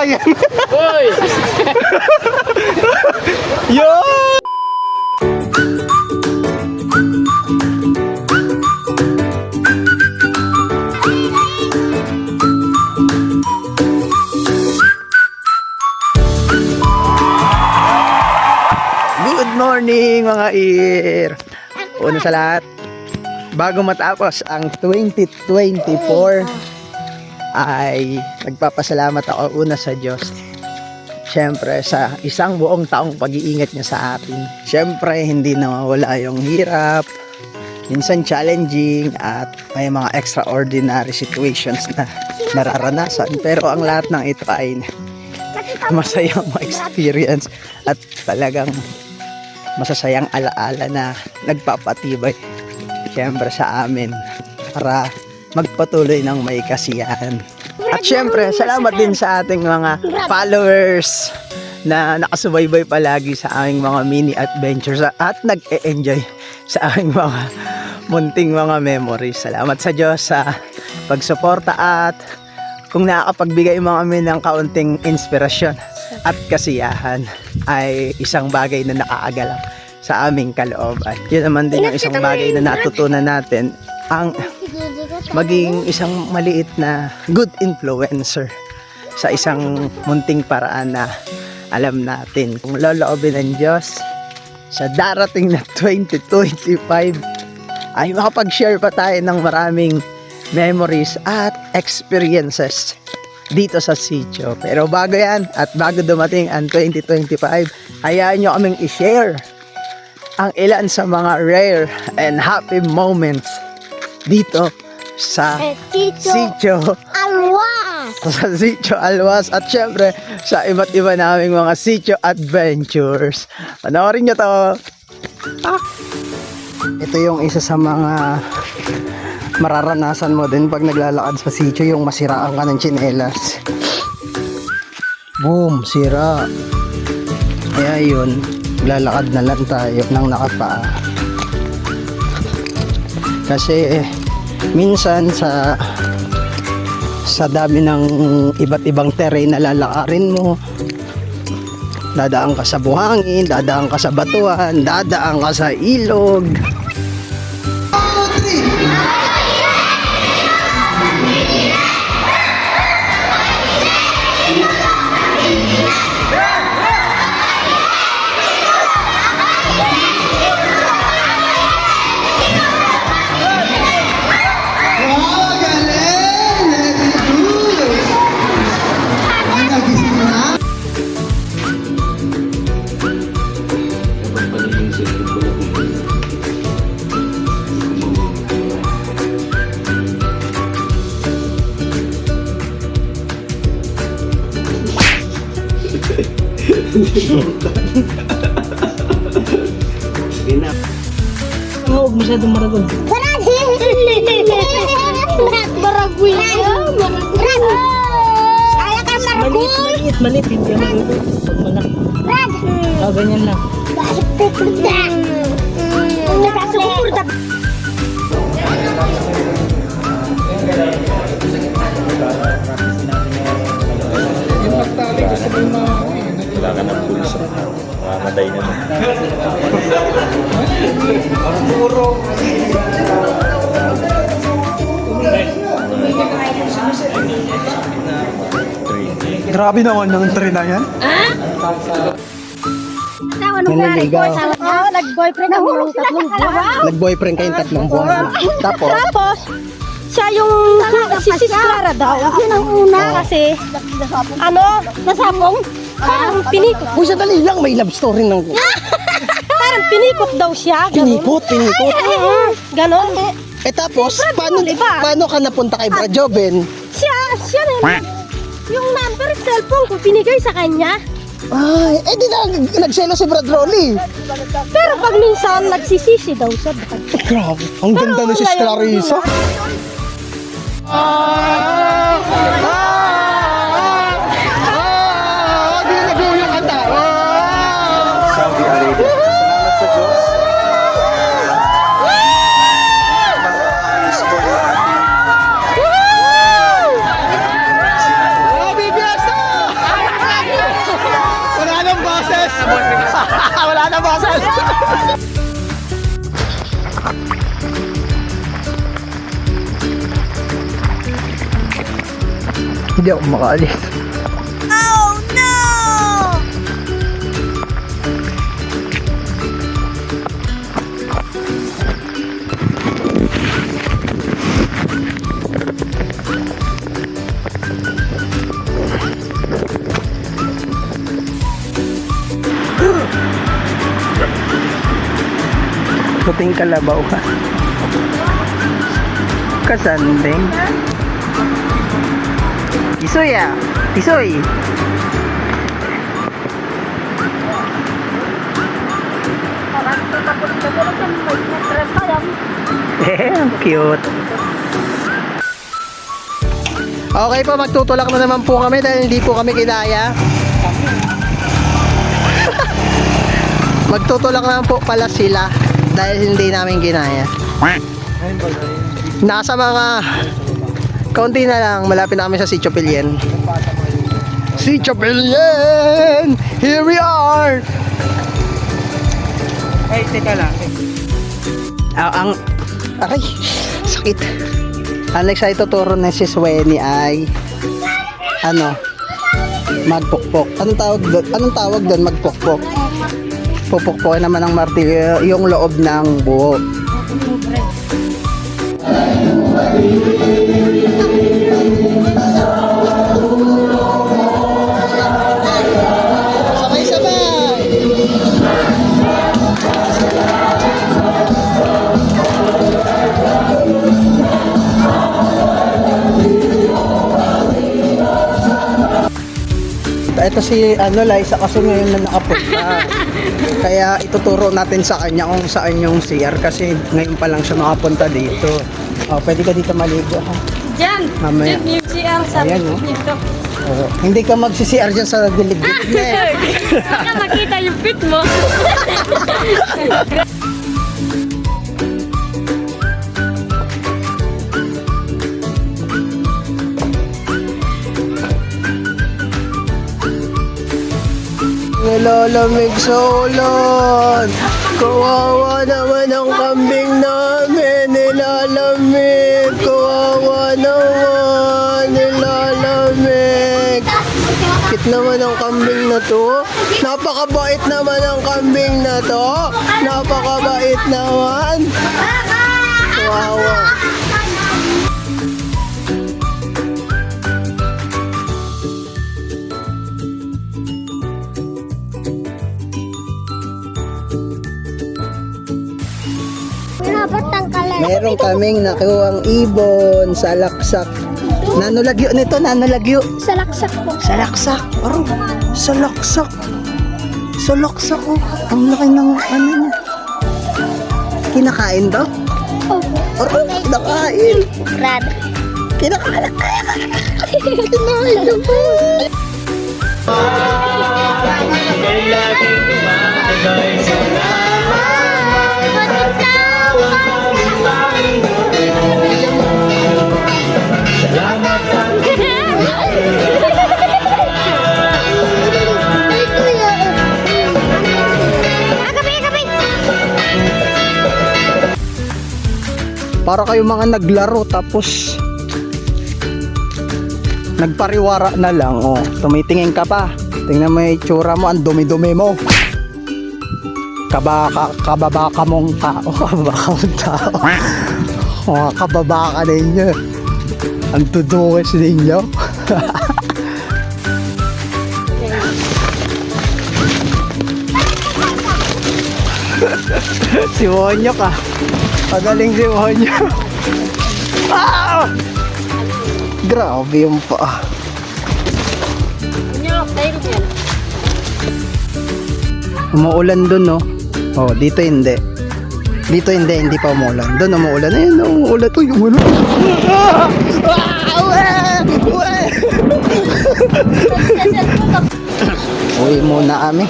yan. Uy! Yo! Good morning mga ear. Una sa lahat, bago matapos ang 2024 ay nagpapasalamat ako una sa Diyos. Siyempre sa isang buong taong pag-iingat niya sa atin. Siyempre hindi nawawala yung hirap, minsan challenging at may mga extraordinary situations na nararanasan. Pero ang lahat ng ito ay masayang experience at talagang masasayang alaala na nagpapatibay siyempre sa amin para magpatuloy ng may kasiyahan. At siyempre salamat din sa ating mga followers na nakasubaybay palagi sa aming mga mini adventures at nag-e-enjoy sa aming mga munting mga memories. Salamat sa Diyos sa pagsuporta at kung nakakapagbigay mo kami ng kaunting inspirasyon at kasiyahan ay isang bagay na nakaagalak sa aming kalooban. Yun naman din yung isang bagay na natutunan natin, ang maging isang maliit na good influencer sa isang munting paraan na alam natin kung loloobin ng Diyos sa darating na 2025 ay makapag-share pa tayo ng maraming memories at experiences dito sa sitio. Pero bago yan at bago dumating ang 2025, hayaan nyo kaming i-share ang ilan sa mga rare and happy moments dito sa sitio Alwas! sa sitio Alwas at syempre sa iba't iba naming mga sitio adventures. Panoorin nyo to. Ito yung isa sa mga mararanasan mo din pag naglalakad sa sitio, yung masiraan ka ng tsinelas. Boom, sira. Kaya yun, lalakad na lang tayo ng nakapaa. Kasi minsan sa dami ng iba't ibang terrain na lalakarin mo, dadaan ka sa buhangin, dadaan ka sa batuan, dadaan ka sa ilog. Huwag masyadong maragol. Baragoy. Kaya ka maragol. Maliit. Hindi ka maragol. Pag malaki. Ganyan lang. Nagkasukurda. Kailangan ng pulso. Mamamatay na naman. Grabe naman ng train na yan. Nag-boyfriend ang mga tatlong buwan. Nag-boyfriend kayong 3 buwan. Tapos, Siya yung si Sis Clara daw. Yun ang una. Kasi, nasapong. Parang pinikot. kung sandali lang, may love story ng... Parang pinikot daw siya. Pinikot. Ganon. Eh tapos, Brad, iba. paano ka napunta kay Brad Joven? Siya na yung number cellphone ko pinigay sa kanya. Ay, eh di na, nagselo si Brad Rolly. Pero pag minsan nagsisisi daw siya. Grabe, ang ganda ni Sis Clarissa. Di na nag-uwi yung kanta. Saudi Arabia. Salamat sa Diyos. Happy Fiesta! kalabasan! Hindi ako makaalis. Puting kalabaw ka. Kasanding. Tisoy ah. Tisoy. Ang cute. Okay po, magtutulak na naman po kami dahil hindi po kami kinaya. Magtutulak naman po pala sila dahil hindi namin ginaya. Nasa mga kaunti na lang, malapit na kami sa Sitio Pilien. Sitio Pilien! Here we are! Ay, teka lang. Aray, sakit. Ang next ay tuturo na si Sweni ay magpukpok. Anong tawag doon? Magpukpok. Pupukpokin naman ng martilyo yung loob ng buo. Sabay-sabay! Ito si Liza kasi ngayon na nakapunta. Kaya ituturo natin sa kanya kung saan yung CR kasi ngayon pa lang siya nakapunta dito. Oh, pwede ka dito maligo ha. Diyan! Mamaya. Diyan yung CR sa Ayan, oh. dito. Oh, hindi ka magsi-CR dyan sa dilig-dilig na eh. Baka makita yung fit mo. Nilalamig sa ulan. Kawawa naman ang kambing namin. Nilalamig. Kawawa naman. Nilalamig. Kit naman ang kambing na to. Napakabait naman ang kambing na to. Napakabait naman. Kawawa. Meron kaming nakuhang ibon sa laksak. Nanolagyo nito, nanolagyo. Sa laksak po. Sa laksak. Aro, sa laksak. Sa laksak oh. Ang laki ng ano niya. Kinakain ba? Opo. Aro, kinakain. Rad. Kinakain. Kinain ba? Para kayo mga naglaro tapos nagpariwara na lang. Oh, tumitingin ka pa. Tingnan mo yung itsura mo, ang dumi-dumi mo. Kababaka mong tao. Kababaka mong tao. Mga kababaka ninyo. Ang tuduwes ninyo. Si Wonyo ka. Pagaling si Wonyo. Ah! Grabe yung paa. Umuulan dun, no? Oh, dito hindi. Dito hindi pa umuulan. Doon umuulan. Ayun, umuulan. Uy, umuulan. Ah! Ah! Uwe! Uwi muna kami.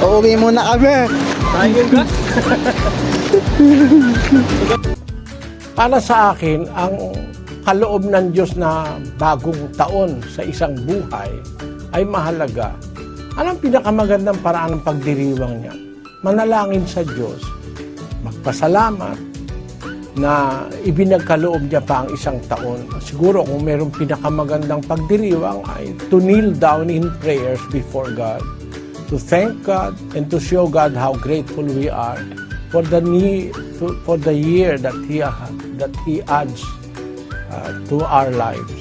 Uuwi muna kami. Para sa akin, ang kaloob ng Diyos na bagong taon sa isang buhay ay mahalaga. Anong pinakamagandang paraan ng pagdiriwang niya? Manalangin sa Diyos, magpasalamat na ibinagkaloob niya pa ang isang taon. Siguro kung mayroong pinakamagandang pagdiriwang ay to kneel down in prayers before God, to thank God and to show God how grateful we are for the year that He adds to our lives.